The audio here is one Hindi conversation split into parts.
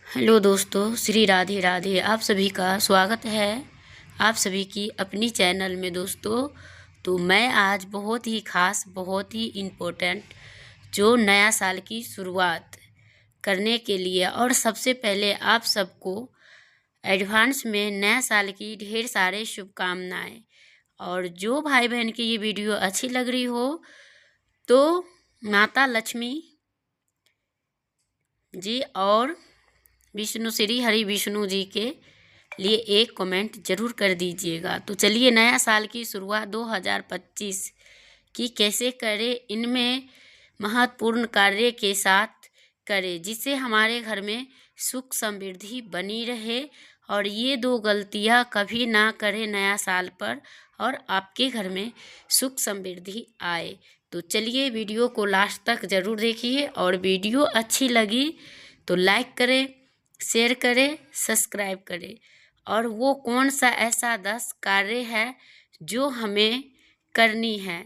हेलो दोस्तों, श्री राधे राधे। आप सभी का स्वागत है आप सभी की अपनी चैनल में। दोस्तों, तो मैं आज बहुत ही ख़ास, बहुत ही इम्पोर्टेंट जो नया साल की शुरुआत करने के लिए और सबसे पहले आप सबको एडवांस में नया साल की ढेर सारे शुभकामनाएं। और जो भाई बहन की ये वीडियो अच्छी लग रही हो तो माता लक्ष्मी जी और विष्णु श्री हरि विष्णु जी के लिए एक कमेंट ज़रूर कर दीजिएगा। तो चलिए, नया साल की शुरुआत 2025 की कैसे करें, इनमें महत्वपूर्ण कार्य के साथ करें जिससे हमारे घर में सुख समृद्धि बनी रहे और ये दो गलतियां कभी ना करें नया साल पर और आपके घर में सुख समृद्धि आए। तो चलिए, वीडियो को लास्ट तक ज़रूर देखिए और वीडियो अच्छी लगी तो लाइक करें, शेयर करें, सब्सक्राइब करें। और वो कौन सा ऐसा 10 कार्य है जो हमें करनी है,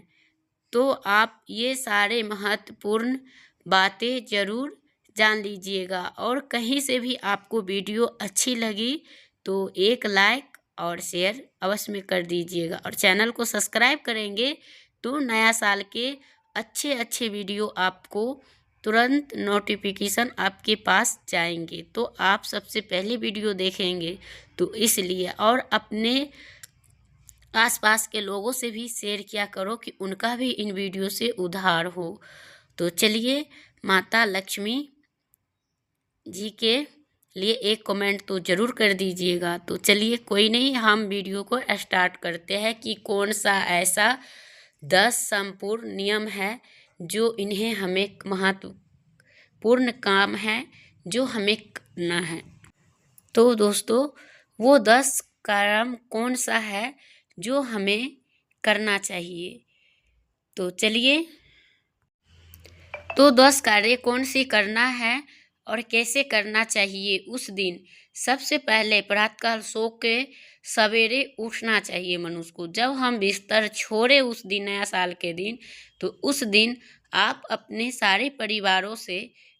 तो आप ये सारे महत्वपूर्ण बातें ज़रूर जान लीजिएगा। और कहीं से भी आपको वीडियो अच्छी लगी तो एक लाइक और शेयर अवश्य में कर दीजिएगा और चैनल को सब्सक्राइब करेंगे तो नया साल के अच्छे अच्छे वीडियो आपको तुरंत नोटिफिकेशन आपके पास जाएंगे, तो आप सबसे पहले वीडियो देखेंगे। तो इसलिए और अपने आसपास के लोगों से भी शेयर किया करो कि उनका भी इन वीडियो से उद्धार हो। तो चलिए, माता लक्ष्मी जी के लिए एक कमेंट तो ज़रूर कर दीजिएगा। तो चलिए, कोई नहीं, हम वीडियो को स्टार्ट करते हैं कि कौन सा ऐसा 10 संपूर्ण नियम है जो इन्हें हमें महत्वपूर्ण काम है जो हमें करना है। तो दोस्तों, वो 10 काम कौन सा है जो हमें करना चाहिए। तो चलिए, तो 10 कार्य कौन सी करना है और कैसे करना चाहिए। उस दिन सबसे पहले प्रातःकाल सो के सवेरे उठना चाहिए मनुष्य को। जब हम बिस्तर छोड़े उस दिन, नया साल के दिन, तो उस दिन आप अपने सारे परिवारों से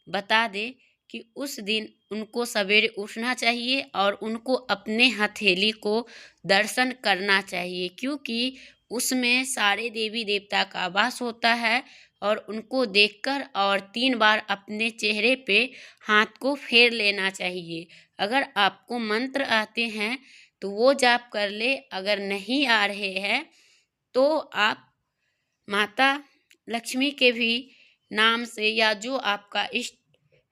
बता दें कि उस दिन उनको सवेरे उठना चाहिए और उनको अपने हथेली को दर्शन करना चाहिए, क्योंकि उसमें सारे देवी देवता का वास होता है। और उनको देखकर और 3 बार अपने चेहरे पे हाथ को फेर लेना चाहिए। अगर आपको मंत्र आते हैं तो वो जाप कर ले, अगर नहीं आ रहे हैं तो आप माता लक्ष्मी के भी नाम से या जो आपका इष्ट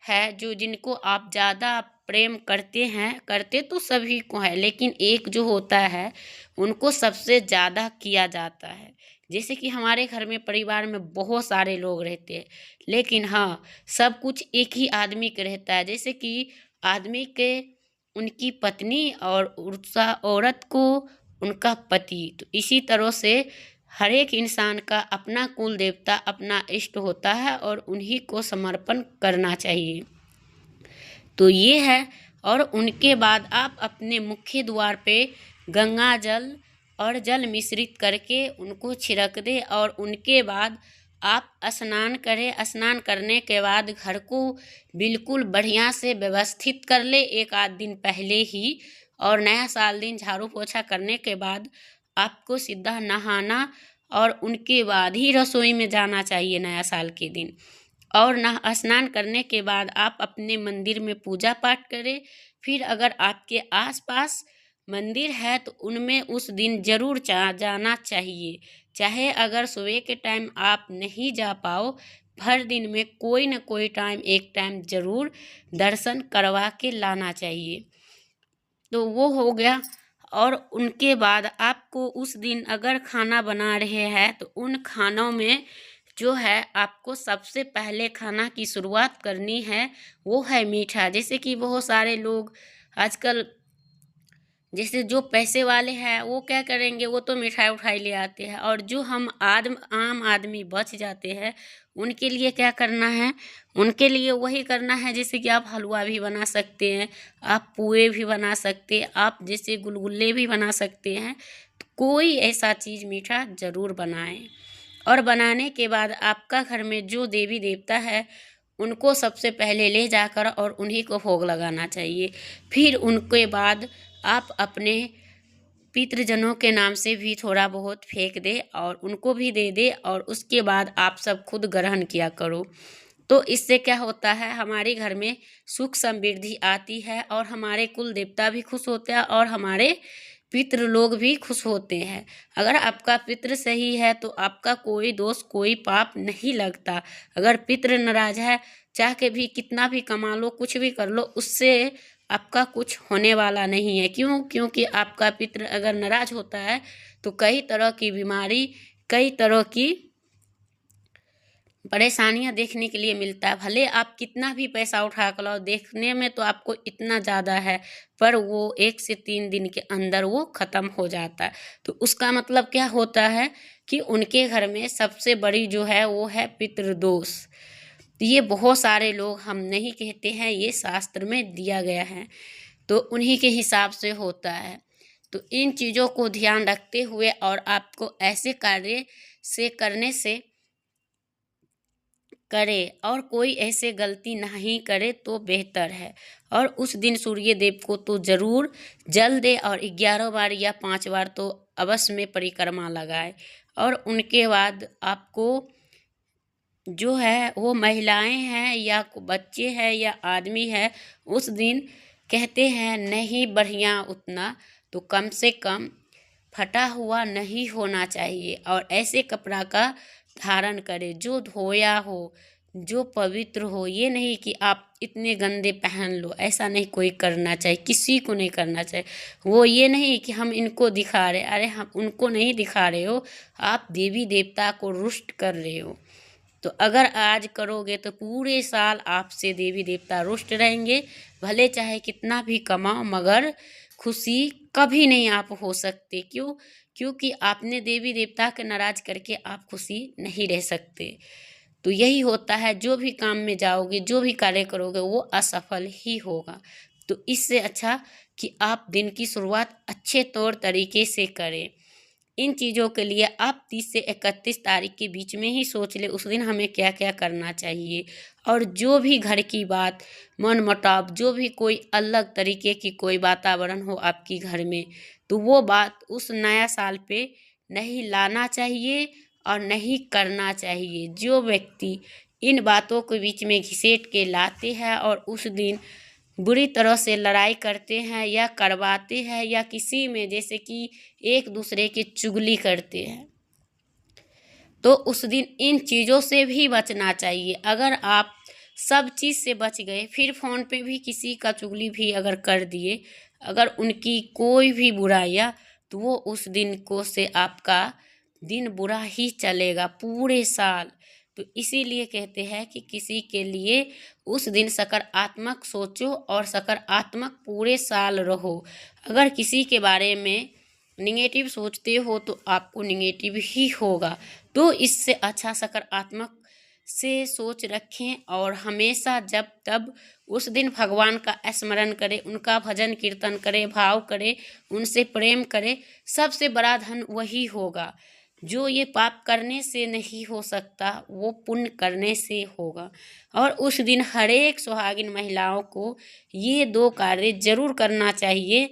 है, जो जिनको आप ज़्यादा प्रेम करते तो सभी को है, लेकिन एक जो होता है उनको सबसे ज़्यादा किया जाता है। जैसे कि हमारे घर में परिवार में बहुत सारे लोग रहते हैं, लेकिन हाँ, सब कुछ एक ही आदमी के रहता है। जैसे कि आदमी के उनकी पत्नी और उसा औरत को उनका पति, तो इसी तरह से हर एक इंसान का अपना कुल देवता, अपना इष्ट होता है और उन्हीं को समर्पण करना चाहिए। तो ये है। और उनके बाद आप अपने मुख्य द्वार पे गंगा जल और जल मिश्रित करके उनको छिड़क दे और उनके बाद आप स्नान करें। स्नान करने के बाद घर को बिल्कुल बढ़िया से व्यवस्थित कर ले एक आध दिन पहले ही। और नया साल दिन झाड़ू पोछा करने के बाद आपको सीधा नहाना और उनके बाद ही रसोई में जाना चाहिए नया साल के दिन। और स्नान करने के बाद आप अपने मंदिर में पूजा पाठ करें। फिर अगर आपके आसपास मंदिर है तो उनमें उस दिन जरूर जाना चाहिए। चाहे अगर सुबह के टाइम आप नहीं जा पाओ, हर दिन में कोई न कोई टाइम, एक टाइम जरूर दर्शन करवा के लाना चाहिए। तो वो हो गया। और उनके बाद आपको उस दिन अगर खाना बना रहे हैं तो उन खानों में जो है आपको सबसे पहले खाना की शुरुआत करनी है वो है मीठा। जैसे कि बहुत सारे लोग आजकल, जैसे जो पैसे वाले हैं वो क्या करेंगे, वो तो मिठाई उठाई ले आते हैं, और जो हम आम आदमी बच जाते हैं उनके लिए क्या करना है, उनके लिए वही करना है। जैसे कि आप हलवा भी बना सकते हैं, आप पुए भी बना सकते हैं, आप जैसे गुलगुल्ले भी बना सकते हैं। तो कोई ऐसा चीज़ मीठा ज़रूर बनाएं। और बनाने के बाद आपका घर में जो देवी देवता है उनको सबसे पहले ले जाकर और उन्हीं को भोग लगाना चाहिए। फिर उनके बाद आप अपने पितृजनों के नाम से भी थोड़ा बहुत फेंक दे और उनको भी दे दे, और उसके बाद आप सब खुद ग्रहण किया करो। तो इससे क्या होता है, हमारे घर में सुख समृद्धि आती है और हमारे कुल देवता भी खुश होते हैं और हमारे पितृ लोग भी खुश होते हैं। अगर आपका पितृ सही है तो आपका कोई दोष कोई पाप नहीं लगता। अगर पितृ नाराज है, चाह के भी कितना भी कमा लो, कुछ भी कर लो, उससे आपका कुछ होने वाला नहीं है। क्यों? क्योंकि आपका पितृ अगर नाराज होता है तो कई तरह की बीमारी, कई तरह की परेशानियां देखने के लिए मिलता है। भले आप कितना भी पैसा उठा कर लाओ, देखने में तो आपको इतना ज़्यादा है, पर वो 1 से 3 दिन के अंदर वो ख़त्म हो जाता है। तो उसका मतलब क्या होता है कि उनके घर में सबसे बड़ी जो है वो है पितृदोष। तो ये बहुत सारे लोग, हम नहीं कहते हैं, ये शास्त्र में दिया गया है, तो उन्हीं के हिसाब से होता है। तो इन चीज़ों को ध्यान रखते हुए और आपको ऐसे कार्य से करने से करे और कोई ऐसे गलती नहीं करे तो बेहतर है। और उस दिन सूर्य देव को तो ज़रूर जल दे और 11 बार या 5 बार तो अवश्य में परिक्रमा लगाए। और उनके बाद आपको जो है वो महिलाएं हैं या बच्चे हैं या आदमी है, उस दिन कहते हैं नहीं बढ़िया उतना, तो कम से कम फटा हुआ नहीं होना चाहिए और ऐसे कपड़ा का धारण करे जो धोया हो, जो पवित्र हो। ये नहीं कि आप इतने गंदे पहन लो, ऐसा नहीं कोई करना चाहिए, किसी को नहीं करना चाहिए। वो ये नहीं कि हम इनको दिखा रहे, अरे हम उनको नहीं दिखा रहे हो, आप देवी देवता को रुष्ट कर रहे हो। तो अगर आज करोगे तो पूरे साल आपसे देवी देवता रुष्ट रहेंगे। भले चाहे कितना भी कमाओ, मगर खुशी कभी नहीं आप हो सकते। क्यों? क्योंकि आपने देवी देवता के नाराज करके आप खुशी नहीं रह सकते। तो यही होता है, जो भी काम में जाओगे, जो भी कार्य करोगे, वो असफल ही होगा। तो इससे अच्छा कि आप दिन की शुरुआत अच्छे तौर तरीके से करें। इन चीज़ों के लिए आप 30 से 31 तारीख के बीच में ही सोच ले उस दिन हमें क्या क्या करना चाहिए। और जो भी घर की बात, मन मुटाव, जो भी कोई अलग तरीके की कोई वातावरण हो आपकी घर में, तो वो बात उस नया साल पे नहीं लाना चाहिए और नहीं करना चाहिए। जो व्यक्ति इन बातों के बीच में घिसेट के लाते हैं और उस दिन बुरी तरह से लड़ाई करते हैं या करवाते हैं या किसी में जैसे कि एक दूसरे की चुगली करते हैं, तो उस दिन इन चीज़ों से भी बचना चाहिए। अगर आप सब चीज़ से बच गए, फिर फ़ोन पे भी किसी का चुगली भी अगर कर दिए, अगर उनकी कोई भी बुराइयाँ, तो वो उस दिन को से आपका दिन बुरा ही चलेगा पूरे साल। तो इसीलिए कहते हैं कि किसी के लिए उस दिन सकारात्मक सोचो और सकारात्मक पूरे साल रहो। अगर किसी के बारे में निगेटिव सोचते हो तो आपको निगेटिव ही होगा। तो इससे अच्छा सकारात्मक से सोच रखें और हमेशा जब तब उस दिन भगवान का स्मरण करें, उनका भजन कीर्तन करें, भाव करें, उनसे प्रेम करें। सबसे बड़ा धन वही होगा। जो ये पाप करने से नहीं हो सकता, वो पुण्य करने से होगा। और उस दिन हर एक सुहागिन महिलाओं को ये 2 कार्य जरूर करना चाहिए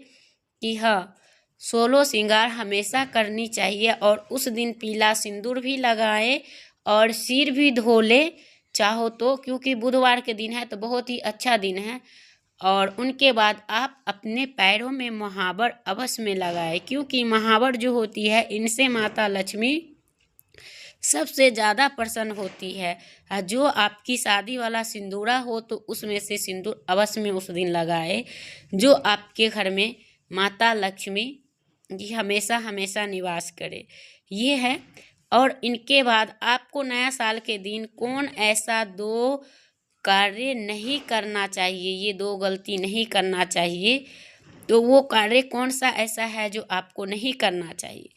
कि हाँ, 16 श्रृंगार हमेशा करनी चाहिए और उस दिन पीला सिंदूर भी लगाए और सिर भी धो ले चाहो तो, क्योंकि बुधवार के दिन है तो बहुत ही अच्छा दिन है। और उनके बाद आप अपने पैरों में महावर अवश्य में लगाए, क्योंकि महावर जो होती है, इनसे माता लक्ष्मी सबसे ज़्यादा प्रसन्न होती है। जो आपकी शादी वाला सिंदूरा हो तो उसमें से सिंदूर अवश्य में उस दिन लगाए, जो आपके घर में माता लक्ष्मी जी हमेशा हमेशा निवास करे। ये है। और इनके बाद आपको नया साल के दिन कौन ऐसा 2 कार्य नहीं करना चाहिए, ये 2 गलती नहीं करना चाहिए, तो वो कार्य कौन सा ऐसा है जो आपको नहीं करना चाहिए?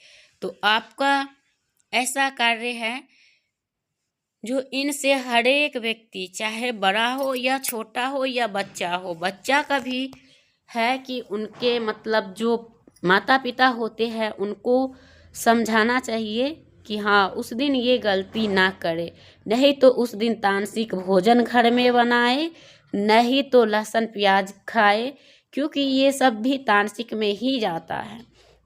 तो आपका ऐसा कार्य है जो इनसे हर एक व्यक्ति, चाहे बड़ा हो या छोटा हो या बच्चा हो, बच्चा का भी है कि उनके मतलब जो माता पिता होते हैं उनको समझाना चाहिए कि हाँ उस दिन ये गलती ना करे। नहीं तो उस दिन तामसिक भोजन घर में बनाए, नहीं तो लहसुन प्याज खाए, क्योंकि ये सब भी तामसिक में ही जाता है।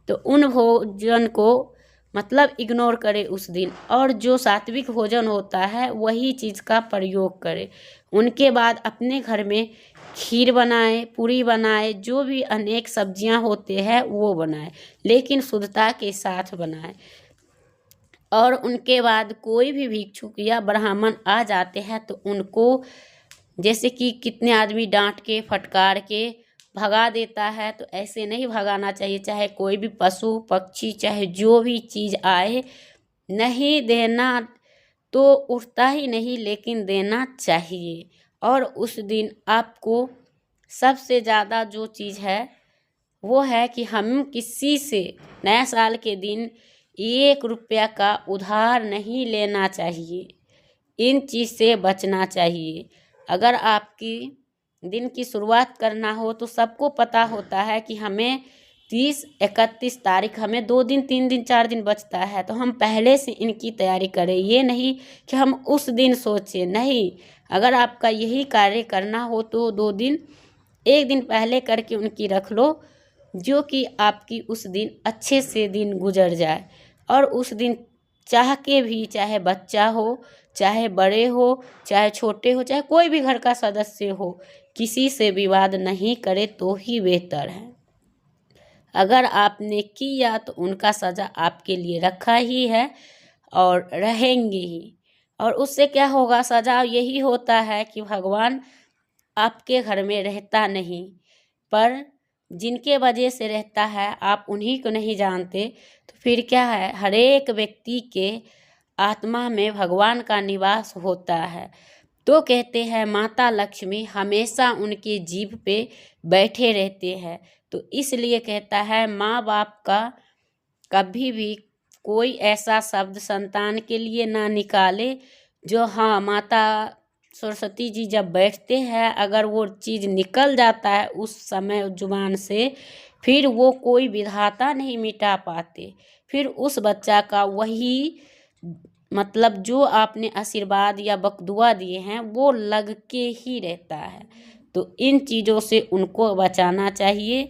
तो उन भोजन को मतलब इग्नोर करे उस दिन, और जो सात्विक भोजन होता है वही चीज़ का प्रयोग करे। उनके बाद अपने घर में खीर बनाए, पूरी बनाए, जो भी अनेक सब्जियां होते हैं वो बनाए, लेकिन शुद्धता के साथ बनाए। और उनके बाद कोई भी भिक्षुक या ब्राह्मण आ जाते हैं तो उनको, जैसे कि कितने आदमी डांट के फटकार के भगा देता है, तो ऐसे नहीं भगाना चाहिए। चाहे कोई भी पशु पक्षी, चाहे जो भी चीज़ आए, नहीं देना तो उठता ही नहीं, लेकिन देना चाहिए। और उस दिन आपको सबसे ज़्यादा जो चीज़ है वो है कि हम किसी से नया साल के दिन 1 रुपया का उधार नहीं लेना चाहिए। इन चीज़ से बचना चाहिए। अगर आपकी दिन की शुरुआत करना हो तो सबको पता होता है कि हमें 30-31 तारीख, हमें 2 दिन 3 दिन 4 दिन बचता है, तो हम पहले से इनकी तैयारी करें। ये नहीं कि हम उस दिन सोचें, नहीं। अगर आपका यही कार्य करना हो तो 2 दिन 1 दिन पहले करके उनकी रख लो, जो कि आपकी उस दिन अच्छे से दिन गुजर जाए। और उस दिन चाह के भी, चाहे बच्चा हो, चाहे बड़े हो, चाहे छोटे हो, चाहे कोई भी घर का सदस्य हो, किसी से विवाद नहीं करे तो ही बेहतर है। अगर आपने किया तो उनका सज़ा आपके लिए रखा ही है और रहेंगे ही। और उससे क्या होगा, सज़ा यही होता है कि भगवान आपके घर में रहता नहीं, पर जिनके वजह से रहता है आप उन्हीं को नहीं जानते। तो फिर क्या है, हर एक व्यक्ति के आत्मा में भगवान का निवास होता है। तो कहते हैं माता लक्ष्मी हमेशा उनके जीभ पे बैठे रहते हैं। तो इसलिए कहता है माँ बाप का कभी भी कोई ऐसा शब्द संतान के लिए ना निकाले जो, हाँ, माता सरस्वती जी जब बैठते हैं, अगर वो चीज़ निकल जाता है उस समय जुबान से, फिर वो कोई विधाता नहीं मिटा पाते। फिर उस बच्चा का वही मतलब जो आपने आशीर्वाद या बकदुआ दिए हैं वो लग के ही रहता है। तो इन चीज़ों से उनको बचाना चाहिए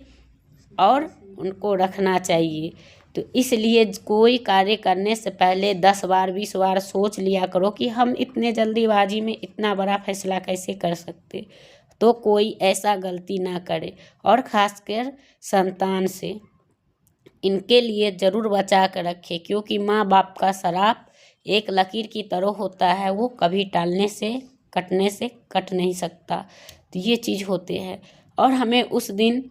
और उनको रखना चाहिए। तो इसलिए कोई कार्य करने से पहले 10 बार 20 बार सोच लिया करो कि हम इतने जल्दीबाजी में इतना बड़ा फैसला कैसे कर सकते। तो कोई ऐसा गलती ना करे, और ख़ासकर संतान से इनके लिए ज़रूर बचा कर रखे, क्योंकि माँ बाप का श्राप एक लकीर की तरह होता है, वो कभी टालने से कटने से कट नहीं सकता। तो ये चीज़ होते हैं। और हमें उस दिन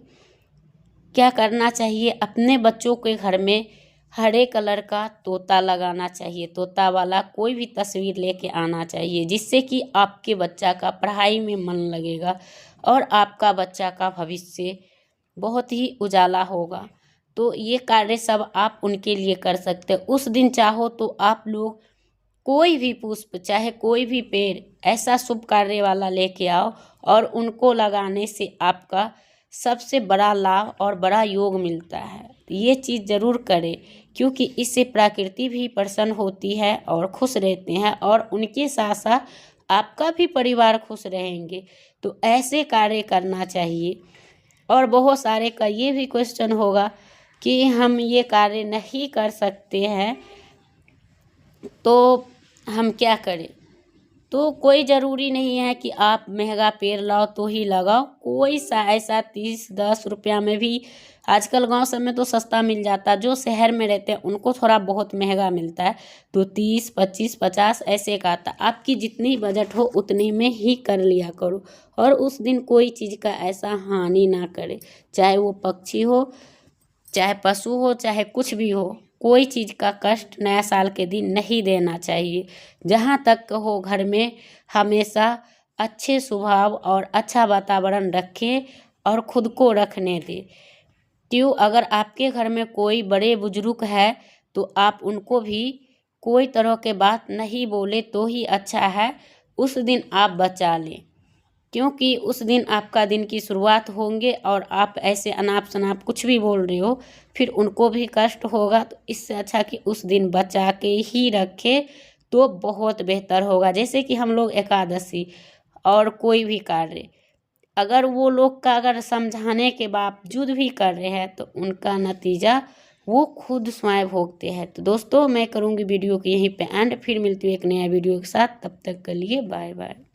क्या करना चाहिए, अपने बच्चों के घर में हरे कलर का तोता लगाना चाहिए। तोता वाला कोई भी तस्वीर लेके आना चाहिए, जिससे कि आपके बच्चा का पढ़ाई में मन लगेगा और आपका बच्चा का भविष्य बहुत ही उजाला होगा। तो ये कार्य सब आप उनके लिए कर सकते हैं। उस दिन चाहो तो आप लोग कोई भी पुष्प, चाहे कोई भी पेड़, ऐसा शुभ कार्य वाला लेके आओ, और उनको लगाने से आपका सबसे बड़ा लाभ और बड़ा योग मिलता है। तो ये चीज़ ज़रूर करें, क्योंकि इससे प्रकृति भी प्रसन्न होती है और खुश रहते हैं, और उनके साथ साथ आपका भी परिवार खुश रहेंगे। तो ऐसे कार्य करना चाहिए। और बहुत सारे का ये भी क्वेश्चन होगा कि हम ये कार्य नहीं कर सकते हैं तो हम क्या करें। तो कोई ज़रूरी नहीं है कि आप महंगा पेड़ लाओ तो ही लगाओ। कोई सा ऐसा 30-10 रुपया में भी आजकल गांव सब में तो सस्ता मिल जाता है। जो शहर में रहते हैं उनको थोड़ा बहुत महंगा मिलता है, तो 30, 25, 50 ऐसे का आता। आपकी जितनी बजट हो उतने में ही कर लिया करो, और उस दिन कोई चीज़ का ऐसा हानि ना करे, चाहे वो पक्षी हो, चाहे पशु हो, चाहे कुछ भी हो। कोई चीज़ का कष्ट नया साल के दिन नहीं देना चाहिए। जहाँ तक हो घर में हमेशा अच्छे स्वभाव और अच्छा वातावरण रखें और खुद को रखने दें। क्यों, अगर आपके घर में कोई बड़े बुजुर्ग है तो आप उनको भी कोई तरह के बात नहीं बोले तो ही अच्छा है। उस दिन आप बचा लें, क्योंकि उस दिन आपका दिन की शुरुआत होंगे और आप ऐसे अनाप शनाप कुछ भी बोल रहे हो, फिर उनको भी कष्ट होगा। तो इससे अच्छा कि उस दिन बचा के ही रखे तो बहुत बेहतर होगा। जैसे कि हम लोग एकादशी और कोई भी कार्य, अगर वो लोग का अगर समझाने के बावजूद भी कर रहे हैं तो उनका नतीजा वो खुद स्वयं भोगते हैं। तो दोस्तों, मैं करूँगी वीडियो की यहीं पे एंड, फिर मिलती हूँ एक नया वीडियो के साथ। तब तक के लिए बाय बाय।